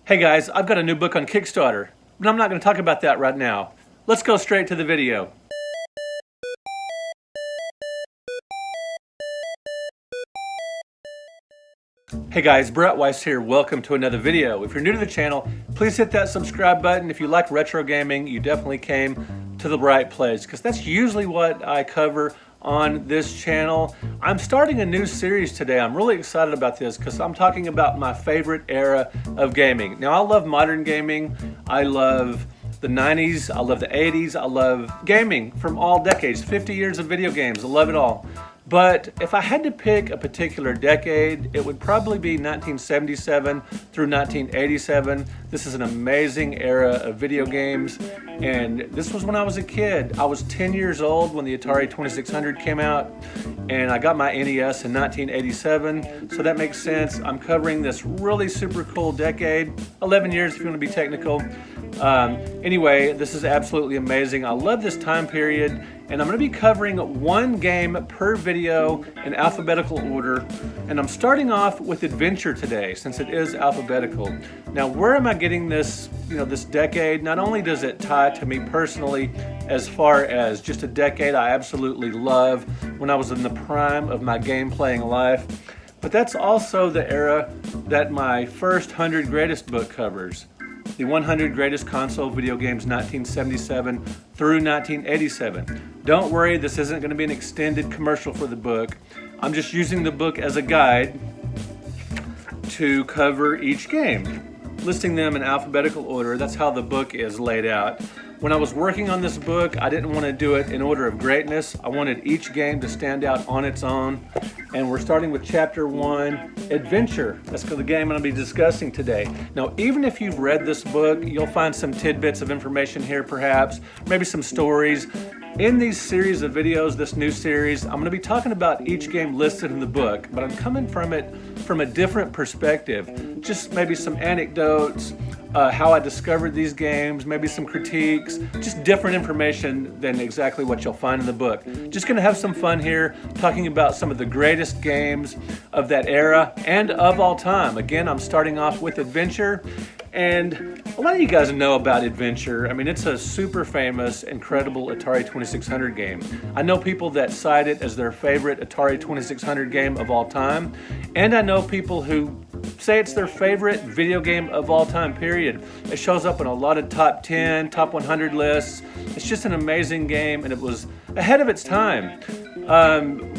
Hey guys, I've got a new book on Kickstarter, but I'm not going to talk about that right now. Let's go straight to the video. Hey guys, Brett Weiss here. Welcome to another video. If you're new to the channel, please hit that subscribe button. If you like retro gaming, you definitely came to the right place because that's usually what I cover on this channel. I'm starting a new series today. I'm really excited about this because I'm talking about my favorite era of gaming. Now, I love modern gaming. I love the 90s. I love the 80s. I love gaming from all decades, 50 years of video games. I love it all. But if I had to pick a particular decade, it would probably be 1977 through 1987. This is an amazing era of video games, and this was when I was a kid. I was 10 years old when the Atari 2600 came out, and I got my NES in 1987, so that makes sense. I'm covering this really super cool decade, 11 years if you want to be technical. Anyway, this is absolutely amazing. I love this time period, and I'm going to be covering one game per video in alphabetical order, and I'm starting off with Adventure today since it is alphabetical. Now, where am I getting this, this decade? Not only does it tie to me personally as far as just a decade I absolutely love when I was in the prime of my game playing life, but that's also the era that my first 100 greatest book covers. The 100 greatest console video games 1977 through 1987. Don't worry, this isn't going to be an extended commercial for the book. I'm just using the book as a guide to cover each game, listing them in alphabetical order. That's how the book is laid out. When I was working on this book, I didn't want to do it in order of greatness. I wanted each game to stand out on its own. And we're starting with Chapter 1, Adventure. That's the game I'm going to be discussing today. Now, even if you've read this book, you'll find some tidbits of information here perhaps, maybe some stories. In these series of videos, this new series, I'm going to be talking about each game listed in the book, but I'm coming from it from a different perspective. Just maybe some anecdotes, how I discovered these games, maybe some critiques, just different information than exactly what you'll find in the book. Just going to have some fun here, talking about some of the greatest games of that era and of all time. Again, I'm starting off with Adventure, and a lot of you guys know about Adventure. I mean, it's a super famous, incredible Atari 2600 game. I know people that cite it as their favorite Atari 2600 game of all time, and I know people who say it's their favorite video game of all time, period. It shows up in a lot of top 10, top 100 lists. It's just an amazing game, and it was ahead of its time.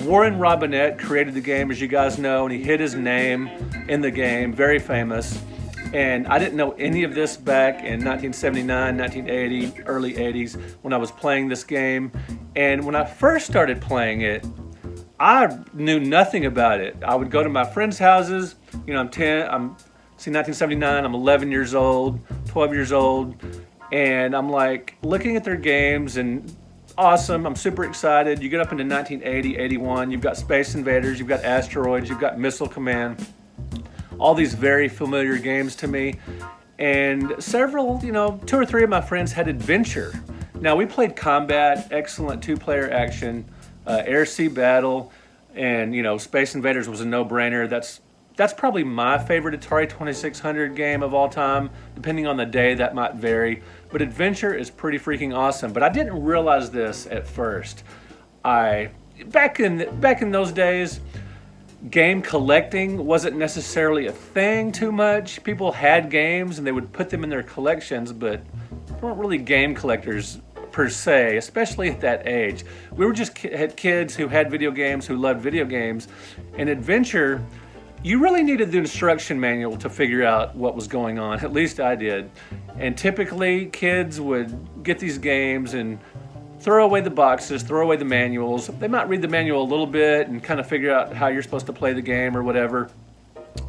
Warren Robinette created the game, as you guys know, and he hid his name in the game, very famous. And I didn't know any of this back in 1979, 1980, early 80s when I was playing this game. And when I first started playing it, I knew nothing about it. I would go to my friends' houses. I'm 1979, I'm 11 years old, 12 years old, and I'm like looking at their games and awesome, I'm super excited. You get up into 1980, 81, you've got Space Invaders, you've got Asteroids, you've got Missile Command, all these very familiar games to me. And several, 2 or 3 of my friends had Adventure. Now, we played Combat, excellent 2-player action, air-sea battle, and Space Invaders was a no-brainer. That's probably my favorite Atari 2600 game of all time. Depending on the day, that might vary. But Adventure is pretty freaking awesome. But I didn't realize this at first. Back in those days, game collecting wasn't necessarily a thing too much. People had games and they would put them in their collections, but they weren't really game collectors per se, especially at that age. We were just had kids who had video games, who loved video games. And Adventure, you really needed the instruction manual to figure out what was going on. At least I did. And typically kids would get these games and throw away the boxes, throw away the manuals. They might read the manual a little bit and kind of figure out how you're supposed to play the game or whatever.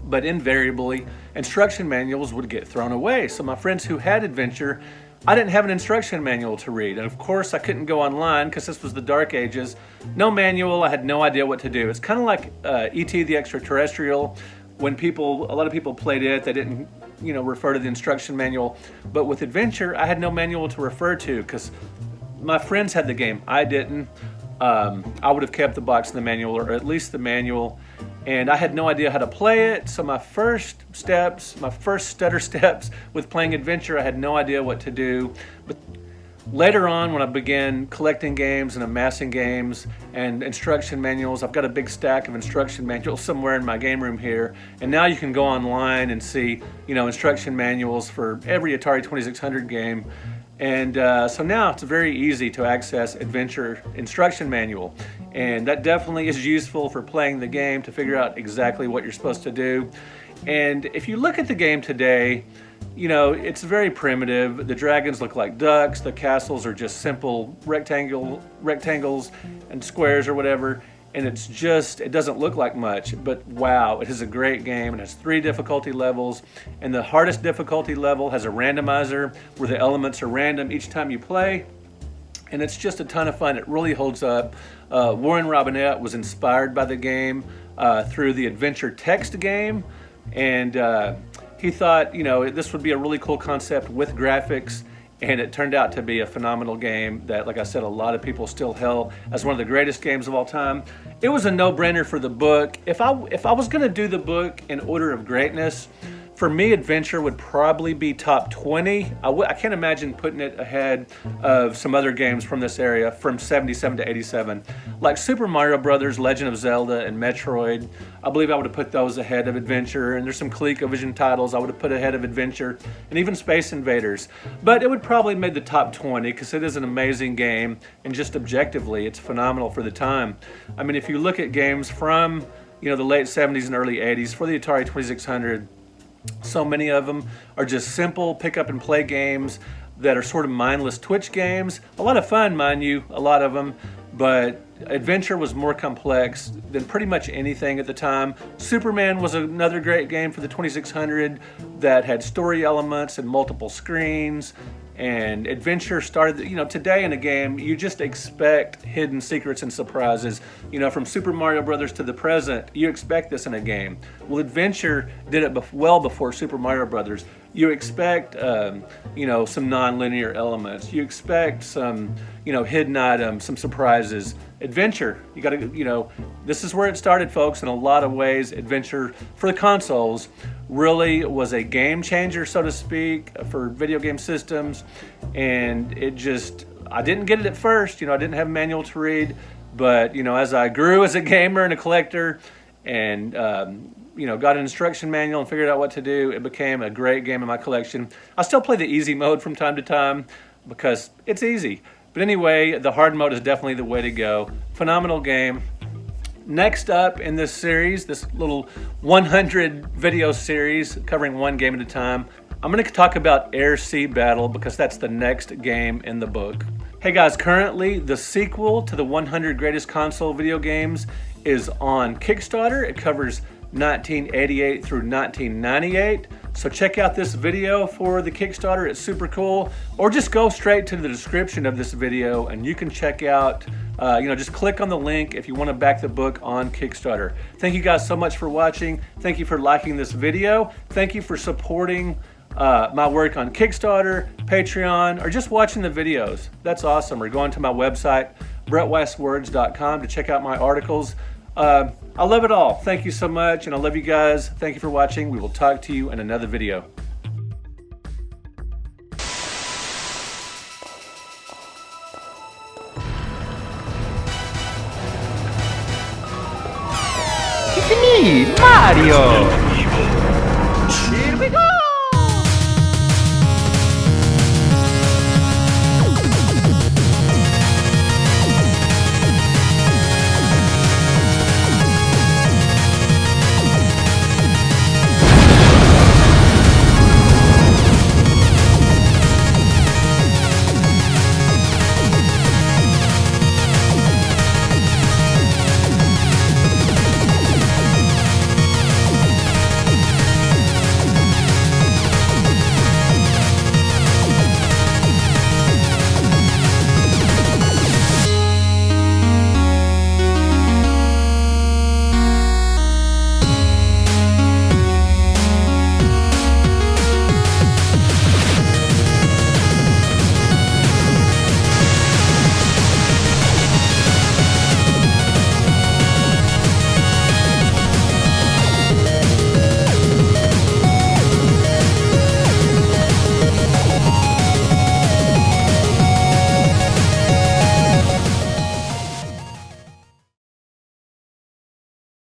But invariably, instruction manuals would get thrown away. So my friends who had Adventure, I didn't have an instruction manual to read. And of course, I couldn't go online because this was the dark ages. No manual, I had no idea what to do. It's kind of like E.T. the Extraterrestrial. When a lot of people played it, they didn't, refer to the instruction manual. But with Adventure, I had no manual to refer to because my friends had the game. I didn't. I would have kept the box and the manual, or at least the manual. and I had no idea how to play it. So my first stutter steps with playing Adventure, I had no idea what to do. But later on, when I began collecting games and amassing games and instruction manuals, I've got a big stack of instruction manuals somewhere in my game room here. And now you can go online and see, instruction manuals for every Atari 2600 game. And so now it's very easy to access Adventure instruction manual. And that definitely is useful for playing the game to figure out exactly what you're supposed to do. And if you look at the game today, it's very primitive. The dragons look like ducks. The castles are just simple rectangles and squares or whatever. And it doesn't look like much, but wow, it is a great game. It has 3 difficulty levels, and the hardest difficulty level has a randomizer where the elements are random each time you play. And it's just a ton of fun. It really holds up. Warren Robinette was inspired by the game through the Adventure text game, and he thought, this would be a really cool concept with graphics, and it turned out to be a phenomenal game that, like I said, a lot of people still hail as one of the greatest games of all time. It was a no-brainer for the book. If I was going to do the book in order of greatness, for me, Adventure would probably be top 20. I can't imagine putting it ahead of some other games from this area from 77 to 87. Like Super Mario Brothers, Legend of Zelda, and Metroid. I believe I would have put those ahead of Adventure. And there's some ColecoVision titles I would have put ahead of Adventure. And even Space Invaders. But it would probably make the top 20 because it is an amazing game. And just objectively, it's phenomenal for the time. I mean, if you look at games from the late 70s and early 80s for the Atari 2600, so many of them are just simple pick up and play games that are sort of mindless twitch games. A lot of fun, mind you, a lot of them, but Adventure was more complex than pretty much anything at the time. Superman was another great game for the 2600 that had story elements and multiple screens. And Adventure started, today in a game, you just expect hidden secrets and surprises. From Super Mario Brothers to the present, you expect this in a game. Well, Adventure did it well before Super Mario Brothers. You expect, some non-linear elements. You expect some, hidden items, some surprises. Adventure, you got to, this is where it started, folks. In a lot of ways, Adventure for the consoles really was a game changer, so to speak, for video game systems. And I didn't get it at first. I didn't have a manual to read, but as I grew as a gamer and a collector, and got an instruction manual and figured out what to do, it became a great game in my collection. I still play the easy mode from time to time because it's easy. But anyway, the hard mode is definitely the way to go. Phenomenal game. Next up in this series, this little 100 video series covering one game at a time, I'm going to talk about Air-Sea Battle because that's the next game in the book. Hey guys, currently the sequel to the 100 greatest console video games is on Kickstarter. It covers 1988 through 1998. So check out this video for the Kickstarter. It's super cool. Or just go straight to the description of this video and you can check out, just click on the link if you want to back the book on Kickstarter. Thank you guys so much for watching. Thank you for liking this video. Thank you for supporting my work on Kickstarter, Patreon, or just watching the videos. That's awesome. Or going to my website, brettweisswords.com, to check out my articles. I love it all. Thank you so much, and I love you guys. Thank you for watching. We will talk to you in another video. It's me, Mario!